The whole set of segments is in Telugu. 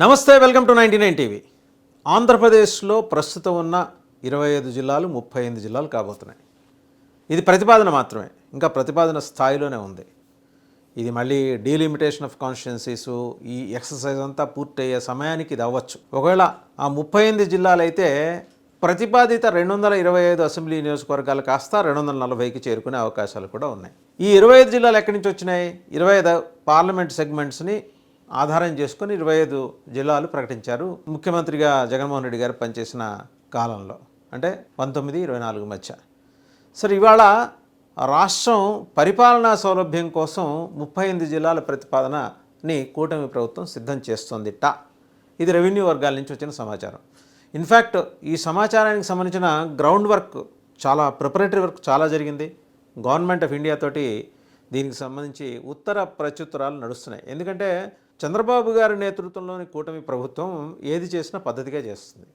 నమస్తే, వెల్కమ్ టు 99 టీవీ. ఆంధ్రప్రదేశ్లో ప్రస్తుతం ఉన్న 25 జిల్లాలు 38 జిల్లాలు కాబోతున్నాయి. ఇది ప్రతిపాదన మాత్రమే, ఇంకా ప్రతిపాదన స్థాయిలోనే ఉంది. ఇది మళ్ళీ డీలిమిటేషన్ ఆఫ్ కాన్స్టిట్యున్సీస్ ఈ ఎక్సర్సైజ్ అంతా పూర్తయ్యే సమయానికి ఇది అవ్వచ్చు. ఒకవేళ ఆ 38 జిల్లాలు అయితే ప్రతిపాదిత 225 అసెంబ్లీ నియోజకవర్గాలు కాస్త 240కి చేరుకునే అవకాశాలు కూడా ఉన్నాయి. ఈ 25 జిల్లాలు ఎక్కడి నుంచి వచ్చినాయి? 25 పార్లమెంట్ సెగ్మెంట్స్ని ఆధారం చేసుకుని 25 జిల్లాలు ప్రకటించారు ముఖ్యమంత్రిగా జగన్మోహన్ రెడ్డి గారు పనిచేసిన కాలంలో, అంటే 19-24 మధ్య. సరే, ఇవాళ రాష్ట్రం పరిపాలనా సౌలభ్యం కోసం 38 జిల్లాల ప్రతిపాదనని కూటమి ప్రభుత్వం సిద్ధం చేస్తోందిట. ఇది రెవెన్యూ వర్గాల నుంచి వచ్చిన సమాచారం. ఇన్ఫ్యాక్ట్ ఈ సమాచారానికి సంబంధించిన గ్రౌండ్ వర్క్, చాలా ప్రిపరేటరీ వర్క్ చాలా జరిగింది. గవర్నమెంట్ ఆఫ్ ఇండియా తోటి దీనికి సంబంధించి ఉత్తర ప్రత్యుత్తరాలు నడుస్తున్నాయి. ఎందుకంటే చంద్రబాబు గారి నేతృత్వంలోని కూటమి ప్రభుత్వం ఏది చేసినా పద్ధతిగా చేస్తుంది.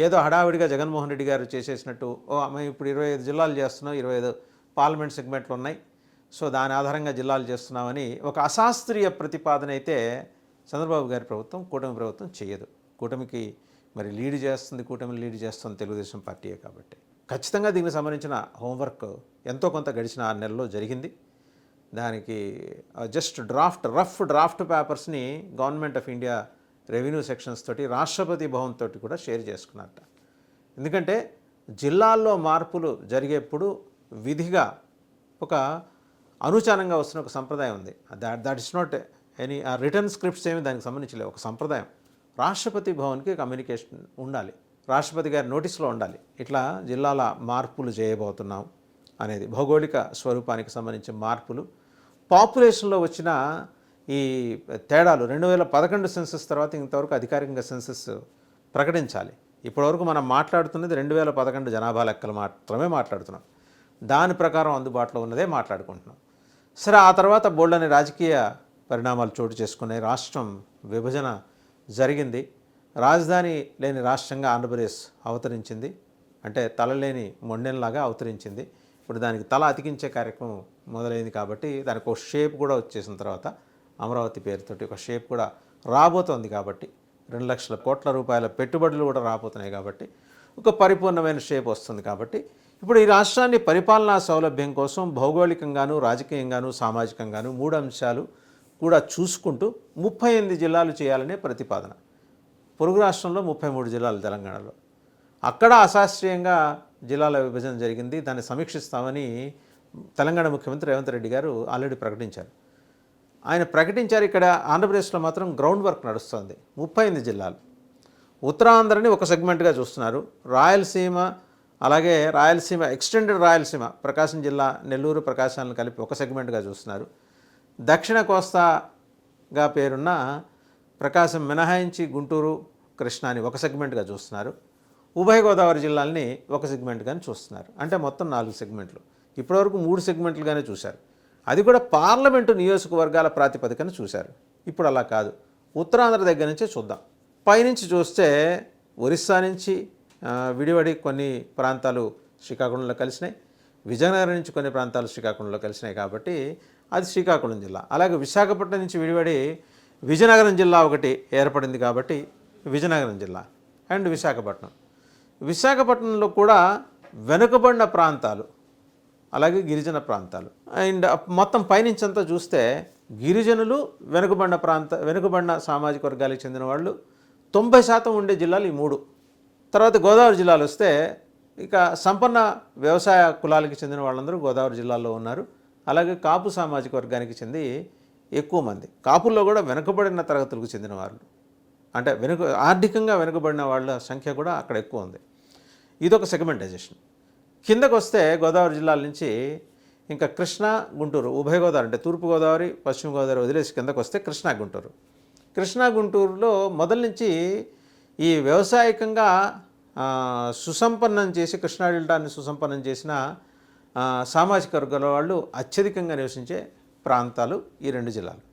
ఏదో హడావిడిగా జగన్మోహన్ రెడ్డి గారు చేసేసినట్టు, మేము ఇప్పుడు 25 జిల్లాలు చేస్తున్నాం, 25 పార్లమెంట్ సెగ్మెంట్లు ఉన్నాయి, సో దాని ఆధారంగా జిల్లాలు చేస్తున్నామని ఒక అశాస్త్రీయ ప్రతిపాదన అయితే చంద్రబాబు గారి ప్రభుత్వం, కూటమి ప్రభుత్వం చేయదు. కూటమికి మరి లీడ్ చేస్తుంది తెలుగుదేశం పార్టీయే కాబట్టి ఖచ్చితంగా దీనికి సంబంధించిన హోంవర్క్ ఎంతో కొంత గడిచిన 6 నెలల్లో జరిగింది. దానికి జస్ట్ రఫ్ డ్రాఫ్ట్ పేపర్స్ని government of India revenue sections తోటి, రాష్ట్రపతి భవన్ తోటి కూడా షేర్ చేసుకున్నట్ట. ఎందుకంటే జిల్లాల్లో మార్పులు జరిగేప్పుడు విధిగా ఒక అనుచారంగా వస్తున్న ఒక సంప్రదాయం ఉంది. That is not any return scripts ఏమి దానికి సంబంధించలేదు. ఒక సంప్రదాయం, రాష్ట్రపతి భవన్కి కమ్యూనికేషన్ ఉండాలి, రాష్ట్రపతి గారి నోటీసులో ఉండాలి, ఇట్లా జిల్లాల మార్పులు చేయబోతున్నాం అనేది. భౌగోళిక స్వరూపానికి సంబంధించిన మార్పులు, పాపులేషన్లో వచ్చిన ఈ తేడాలు 2011 సెన్సస్ తర్వాత ఇంతవరకు అధికారికంగా సెన్సస్ ప్రకటించాలి. ఇప్పటివరకు మనం మాట్లాడుతున్నది 2011 జనాభా లెక్కలు మాత్రమే మాట్లాడుతున్నాం. దాని ప్రకారం అందుబాటులో ఉన్నదే మాట్లాడుకుంటున్నాం. సరే, ఆ తర్వాత బోల్డని రాజకీయ పరిణామాలు చోటు చేసుకున్నాయి. రాష్ట్రం విభజన జరిగింది. రాజధాని లేని రాష్ట్రంగా ఆంధ్రప్రదేశ్ అవతరించింది. అంటే తలలేని మొండెంలాగా అవతరించింది. ఇప్పుడు దానికి తల అతికించే కార్యక్రమం మొదలైంది కాబట్టి దానికి ఒక షేప్ కూడా వచ్చేసిన తర్వాత అమరావతి పేరుతోటి ఒక షేప్ కూడా రాబోతోంది. కాబట్టి 2 లక్షల కోట్ల రూపాయల పెట్టుబడులు కూడా రాబోతున్నాయి. కాబట్టి ఒక పరిపూర్ణమైన షేప్ వస్తుంది. కాబట్టి ఇప్పుడు ఈ రాష్ట్రాన్ని పరిపాలనా సౌలభ్యం కోసం భౌగోళికంగాను, రాజకీయంగాను, సామాజికంగాను 3 అంశాలు కూడా చూసుకుంటూ 38 జిల్లాలు చేయాలనే ప్రతిపాదన. పొరుగు రాష్ట్రంలో 33 జిల్లాలు తెలంగాణలో. అక్కడ అశాస్త్రీయంగా జిల్లాల విభజన జరిగింది. దాన్ని సమీక్షిస్తామని తెలంగాణ ముఖ్యమంత్రి రేవంత్ రెడ్డి గారు ఆల్రెడీ ప్రకటించారు. ఆయన ప్రకటించారు. ఇక్కడ ఆంధ్రప్రదేశ్లో మాత్రం గ్రౌండ్ వర్క్ నడుస్తుంది. 38 జిల్లాలు. ఉత్తరాంధ్రని ఒక సెగ్మెంట్గా చూస్తున్నారు. రాయలసీమ, అలాగే రాయలసీమ, ఎక్స్టెండెడ్ రాయలసీమ, ప్రకాశం జిల్లా, నెల్లూరు, ప్రకాశాలను కలిపి ఒక సెగ్మెంట్గా చూస్తున్నారు. దక్షిణ కోస్తాగా పేరున్న ప్రకాశం మినహాయించి గుంటూరు, కృష్ణాని ఒక సెగ్మెంట్గా చూస్తున్నారు. ఉభయ గోదావరి జిల్లాల్ని ఒక సెగ్మెంట్గానే చూస్తున్నారు. అంటే మొత్తం 4 సెగ్మెంట్లు. ఇప్పటివరకు 3 సెగ్మెంట్లుగానే చూశారు. అది కూడా పార్లమెంటు నియోజకవర్గాల ప్రాతిపదికన చూశారు. ఇప్పుడు అలా కాదు. ఉత్తరాంధ్ర దగ్గర నుంచే చూద్దాం. పైనుంచి చూస్తే ఒరిస్సా నుంచి విడివడి కొన్ని ప్రాంతాలు శ్రీకాకుళంలో కలిసినాయి. విజయనగరం నుంచి కొన్ని ప్రాంతాలు శ్రీకాకుళంలో కలిసినాయి. కాబట్టి అది శ్రీకాకుళం జిల్లా. అలాగే విశాఖపట్నం నుంచి విడివడి విజయనగరం జిల్లా ఒకటి ఏర్పడింది. కాబట్టి విజయనగరం జిల్లా అండ్ విశాఖపట్నంలో కూడా వెనుకబడిన ప్రాంతాలు, అలాగే గిరిజన ప్రాంతాలు అండ్ మొత్తం పైనుంచి అంతా చూస్తే గిరిజనులు, వెనుకబడిన సామాజిక వర్గాలకు చెందిన వాళ్ళు 90% ఉండే జిల్లాలు ఈ 3. తర్వాత గోదావరి జిల్లాలు వస్తే ఇక సంపన్న వ్యవసాయ కులాలకు చెందిన వాళ్ళందరూ గోదావరి జిల్లాలో ఉన్నారు. అలాగే కాపు సామాజిక వర్గానికి చెంది ఎక్కువ మంది. కాపుల్లో కూడా వెనుకబడిన తరగతులకు చెందిన వాళ్ళు, అంటే ఆర్థికంగా వెనుకబడిన వాళ్ళ సంఖ్య కూడా అక్కడ ఎక్కువ ఉంది. ఇదొక సెగ్మెంటైజేషన్. కిందకు వస్తే గోదావరి జిల్లాల నుంచి ఇంకా కృష్ణా, గుంటూరు, ఉభయ గోదావరి, అంటే తూర్పు గోదావరి, పశ్చిమ గోదావరి వదిలేసి కిందకు వస్తే కృష్ణా గుంటూరులో మొదల నుంచి ఈ వ్యవసాయకంగా సుసంపన్నం చేసి, కృష్ణా డెల్టాని సుసంపన్నం చేసిన సామాజిక వర్గాల వాళ్ళు అత్యధికంగా నివసించే ప్రాంతాలు ఈ 2 జిల్లాలు.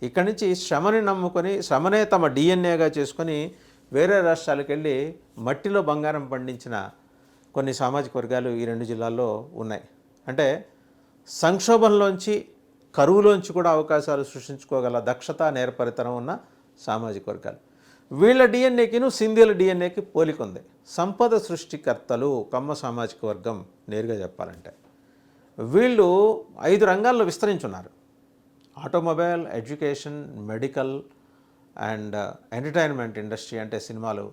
ఇక్కడి నుంచి శ్రమని నమ్ముకొని, శ్రమనే తమ డిఎన్ఏగా చేసుకొని వేరే రాష్ట్రాలకు వెళ్ళి మట్టిలో బంగారం పండించిన కొన్ని సామాజిక వర్గాలు ఈ 2 జిల్లాల్లో ఉన్నాయి. అంటే సంక్షోభంలోంచి, కరువులోంచి కూడా అవకాశాలు సృష్టించుకోగల దక్షత, నేర్పరితనం ఉన్న సామాజిక వర్గాలు. వీళ్ళ డిఎన్ఏకిను సింధీల డిఎన్ఏకి పోలిక ఉంది. సంపద సృష్టికర్తలు కమ్మ సామాజిక వర్గం నేరుగా చెప్పాలంటే. వీళ్ళు 5 రంగాల్లో విస్తరించున్నారు. Automobile, education, medical and entertainment industry అంటే సినిమాలు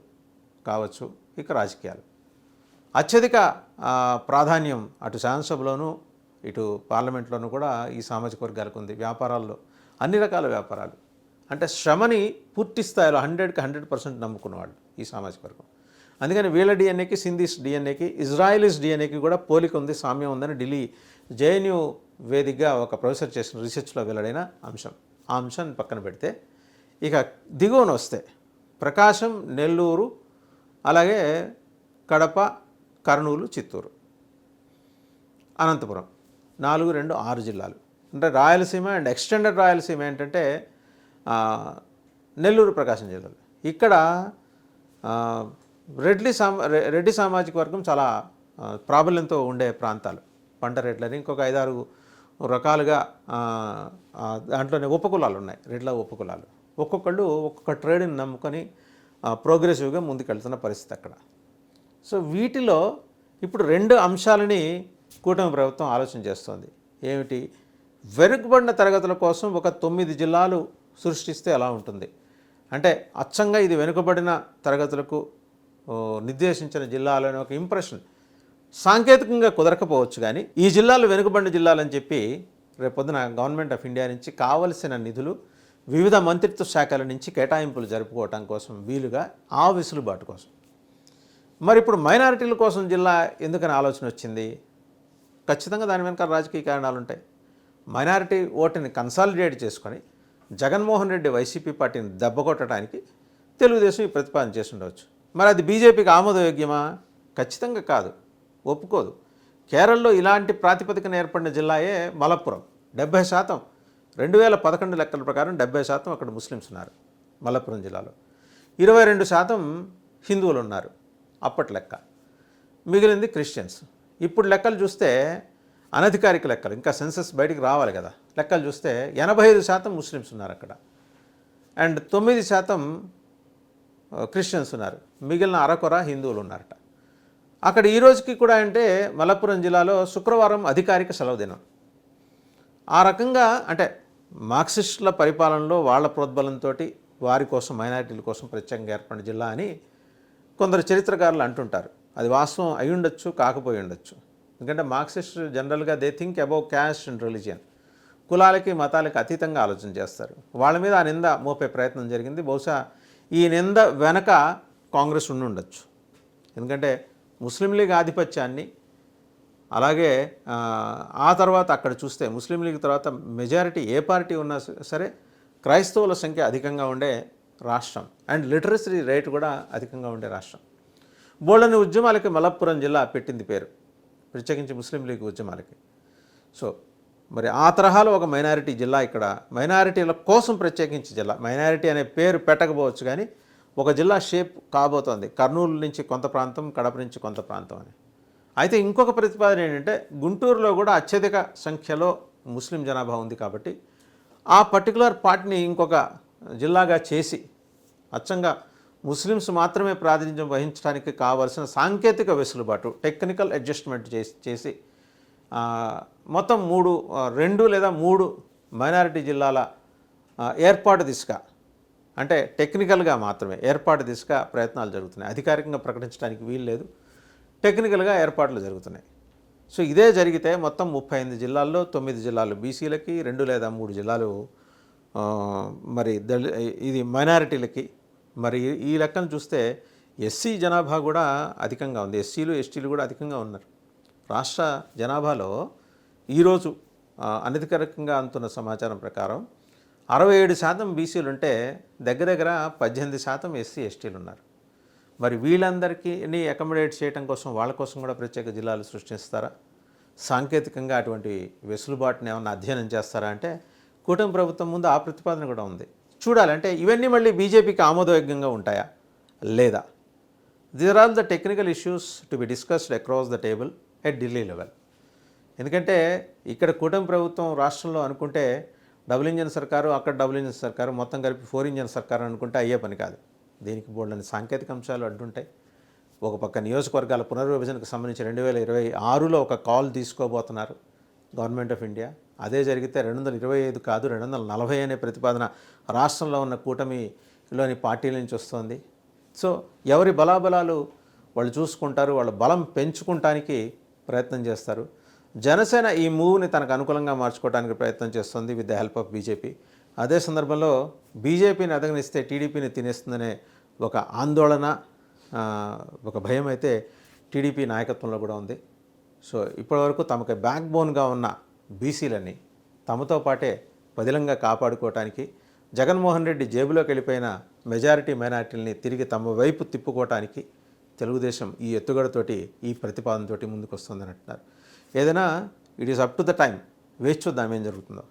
కావచ్చు, ఇక రాజకీయాలు. అత్యధిక ప్రాధాన్యం అటు శాసనసభలోనూ ఇటు పార్లమెంట్లోనూ కూడా ఈ సామాజిక వర్గాలకు ఉంది. వ్యాపారాల్లో అన్ని రకాల వ్యాపారాలు అంటే శ్రమని పూర్తి స్థాయిలో 100కి 100% నమ్ముకున్నవాళ్ళు ఈ సామాజిక వర్గం. అందుకని వీళ్ళ డిఎన్ఏకి, సింధీస్ డిఎన్ఏకి, ఇజ్రాయిలీస్ డిఎన్ఏకి కూడా పోలిక ఉంది, సామ్యం ఉందని ఢిల్లీ జేఎన్యూ వేదికగా ఒక ప్రొఫెసర్ చేసిన రీసెర్చ్లో వెల్లడైన అంశం. ఆ అంశాన్ని పక్కన పెడితే ఇక దిగువన వస్తే ప్రకాశం, నెల్లూరు, అలాగే కడప, కర్నూలు, చిత్తూరు, అనంతపురం 4, 2, 6 జిల్లాలు. అంటే రాయలసీమ అండ్ ఎక్స్టెండెడ్ రాయలసీమ ఏంటంటే నెల్లూరు, ప్రకాశం జిల్లాలు. ఇక్కడ రెడ్డి సామాజిక వర్గం చాలా ప్రాబల్యంతో ఉండే ప్రాంతాలు. పంట రెడ్లని ఇంకొక 5-6 రకాలుగా దాంట్లోనే ఉపకులాలు ఉన్నాయి, రెడ్ల ఉపకులాలు. ఒక్కొక్కళ్ళు ఒక్కొక్క ట్రేడ్ని నమ్ముకొని ప్రోగ్రెసివ్గా ముందుకెళ్తున్న పరిస్థితి అక్కడ. సో వీటిలో ఇప్పుడు 2 అంశాలని కూటమి ప్రభుత్వం ఆలోచన చేస్తోంది. ఏమిటి? వెనుకబడిన తరగతుల కోసం ఒక 9 జిల్లాలు సృష్టిస్తే ఎలా ఉంటుంది అంటే, అచ్చంగా ఇది వెనుకబడిన తరగతులకు నిర్దేశించిన జిల్లాలోని ఒక ఇంప్రెషన్ సాంకేతికంగా కుదరకపోవచ్చు, కానీ ఈ జిల్లాలు వెనుకబడిన జిల్లాలని చెప్పి రేపొద్దున గవర్నమెంట్ ఆఫ్ ఇండియా నుంచి కావలసిన నిధులు వివిధ మంత్రిత్వ శాఖల నుంచి కేటాయింపులు జరుపుకోవటం కోసం వీలుగా ఆ వెసులుబాటు కోసం. మరి ఇప్పుడు మైనారిటీల కోసం జిల్లా ఎందుకని ఆలోచన వచ్చింది? ఖచ్చితంగా దాని వెనక రాజకీయ కారణాలు ఉంటాయి. మైనారిటీ ఓటుని కన్సాలిడేట్ చేసుకొని జగన్మోహన్ రెడ్డి వైసీపీ పార్టీని దెబ్బకొట్టడానికి తెలుగుదేశం ఈ ప్రతిపాదన చేసి ఉండవచ్చు. మరి అది బీజేపీకి ఆమోదయోగ్యమా? ఖచ్చితంగా కాదు, ఒప్పుకోదు. కేరళలో ఇలాంటి ప్రాతిపదికన ఏర్పడిన జిల్లాయే మలప్పురం. 70%, 2011 లెక్కల ప్రకారం 70% అక్కడ ముస్లిమ్స్ ఉన్నారు మలప్పురం జిల్లాలో. 22% హిందువులు ఉన్నారు అప్పటి లెక్క, మిగిలింది క్రిస్టియన్స్. ఇప్పుడు లెక్కలు చూస్తే అనధికారిక లెక్కలు, ఇంకా సెన్సస్ బయటికి రావాలి కదా, లెక్కలు చూస్తే 85% ముస్లిమ్స్ ఉన్నారు అక్కడ అండ్ 9% క్రిస్టియన్స్ ఉన్నారు, మిగిలిన అరకొర హిందువులు ఉన్నారట అక్కడ. ఈ రోజుకి కూడా అంటే మలప్పురం జిల్లాలో శుక్రవారం అధికారిక సెలవు దినం. ఆ రకంగా అంటే మార్క్సిస్టుల పరిపాలనలో వాళ్ళ ప్రోద్బలంతో వారి కోసం, మైనారిటీల కోసం ప్రత్యేకంగా ఏర్పడిన జిల్లా అని కొందరు చరిత్రకారులు అంటుంటారు. అది వాస్తవం అయి ఉండొచ్చు, కాకపోయి ఉండొచ్చు. ఎందుకంటే మార్క్సిస్ట్ జనరల్గా they think above caste and religion, కులాలకి మతాలకి అతీతంగా ఆలోచన చేస్తారు. వాళ్ళ మీద ఆ నింద మోపే ప్రయత్నం జరిగింది. బహుశా ఈ నింద వెనక కాంగ్రెస్ ఉండి ఉండొచ్చు. ఎందుకంటే ముస్లిం లీగ్ ఆధిపత్యాన్ని, అలాగే ఆ తర్వాత అక్కడ చూస్తే ముస్లిం లీగ్ తర్వాత మెజారిటీ ఏ పార్టీ ఉన్నా సరే క్రైస్తవుల సంఖ్య అధికంగా ఉండే రాష్ట్రం అండ్ లిటరసీ రేట్ కూడా అధికంగా ఉండే రాష్ట్రం. బోల్డని ఉద్యమాలకి మలప్పురం జిల్లా పెట్టింది పేరు, ప్రత్యేకించి ముస్లిం లీగ్ ఉద్యమాలకి. సో మరి ఆ తరహాలో ఒక మైనారిటీ జిల్లా ఇక్కడ, మైనారిటీల కోసం ప్రత్యేకించి జిల్లా, మైనారిటీ అనే పేరు పెట్టకపోవచ్చు కానీ ఒక జిల్లా షేప్ కాబోతోంది. కర్నూలు నుంచి కొంత ప్రాంతం, కడప నుంచి కొంత ప్రాంతం అని. అయితే ఇంకొక ప్రతిపాదన ఏంటంటే, గుంటూరులో కూడా అత్యధిక సంఖ్యలో ముస్లిం జనాభా ఉంది కాబట్టి ఆ పర్టికులర్ పార్ట్ని ఇంకొక జిల్లాగా చేసి అచ్చంగా ముస్లిమ్స్ మాత్రమే ప్రాతినిధ్యం వహించడానికి కావాల్సిన సాంకేతిక వెసులుబాటు, టెక్నికల్ అడ్జస్ట్మెంట్ చేసి మొత్తం 2 లేదా 3 మైనారిటీ జిల్లాల ఏర్పాటు దిశగా, అంటే టెక్నికల్గా మాత్రమే ఏర్పాటు దిశగా ప్రయత్నాలు జరుగుతున్నాయి. అధికారికంగా ప్రకటించడానికి వీలు లేదు, టెక్నికల్గా ఏర్పాట్లు జరుగుతున్నాయి. సో ఇదే జరిగితే మొత్తం 38 జిల్లాల్లో 9 జిల్లాలు బీసీలకి, 2 లేదా 3 జిల్లాలు మరి ఇది మైనారిటీలకి. మరి ఈ లెక్కను చూస్తే ఎస్సీ జనాభా కూడా అధికంగా ఉంది, ఎస్సీలు ఎస్టీలు కూడా అధికంగా ఉన్నారు. రాష్ట్ర జనాభాలో ఈరోజు అనధికారికంగా అందుతున్న సమాచారం ప్రకారం 67% బీసీలు ఉంటే దగ్గర దగ్గర 18% ఎస్సీ ఎస్టీలు ఉన్నారు. మరి వీళ్ళందరికీ అకామిడేట్ చేయడం కోసం వాళ్ళ కోసం కూడా ప్రత్యేక జిల్లాలు సృష్టిస్తారా? సాంకేతికంగా అటువంటి వెసులుబాటుని ఏమన్నా అధ్యయనం చేస్తారా అంటే కూటమి ప్రభుత్వం ముందు ఆ ప్రతిపాదన కూడా ఉంది. చూడాలంటే ఇవన్నీ మళ్ళీ బీజేపీకి ఆమోదయోగ్యంగా ఉంటాయా లేదా? These are all the technical issues to be discussed across the table at Delhi level. ఎందుకంటే ఇక్కడ కూటమి ప్రభుత్వం రాష్ట్రంలో అనుకుంటే డబుల్ ఇంజన్ సర్కారు, అక్కడ డబుల్ ఇంజన్ సర్కారు, మొత్తం కలిపి 4 ఇంజన్ సర్కారు అనుకుంటే అయ్యే పని కాదు. దీనికి బోల్డని సాంకేతిక అంశాలు అడ్డుంటాయి. ఒక పక్క నియోజకవర్గాల పునర్విభజనకు సంబంధించి 2026లో ఒక కాల్ తీసుకోబోతున్నారు గవర్నమెంట్ ఆఫ్ ఇండియా. అదే జరిగితే 225 కాదు 240 అనే ప్రతిపాదన రాష్ట్రంలో ఉన్న కూటమిలోని పార్టీల నుంచి వస్తుంది. సో ఎవరి బలాబలాలు వాళ్ళు చూసుకుంటారు, వాళ్ళ బలం పెంచుకుంటానికి ప్రయత్నం చేస్తారు. జనసేన ఈ మూవ్ని తనకు అనుకూలంగా మార్చుకోవడానికి ప్రయత్నం చేస్తుంది with the help of BJP. అదే సందర్భంలో బీజేపీని అదగనిస్తే టీడీపీని తినేస్తుందనే ఒక ఆందోళన, ఒక భయం అయితే టీడీపీ నాయకత్వంలో కూడా ఉంది. సో ఇప్పటివరకు తమకు బ్యాక్ బోన్గా ఉన్న బీసీలని తమతో పాటే పదిలంగా కాపాడుకోవటానికి, జగన్మోహన్ రెడ్డి జేబులోకి వెళ్ళిపోయిన మెజారిటీ మైనార్టీలని తిరిగి తమ వైపు తిప్పుకోవటానికి తెలుగుదేశం ఈ ఎత్తుగడతోటి, ఈ ప్రతిపాదనతోటి ముందుకు వస్తుందని అంటున్నారు. ఏదైనా it is up to the time, వేచి చూద్దాం ఏం జరుగుతుందో.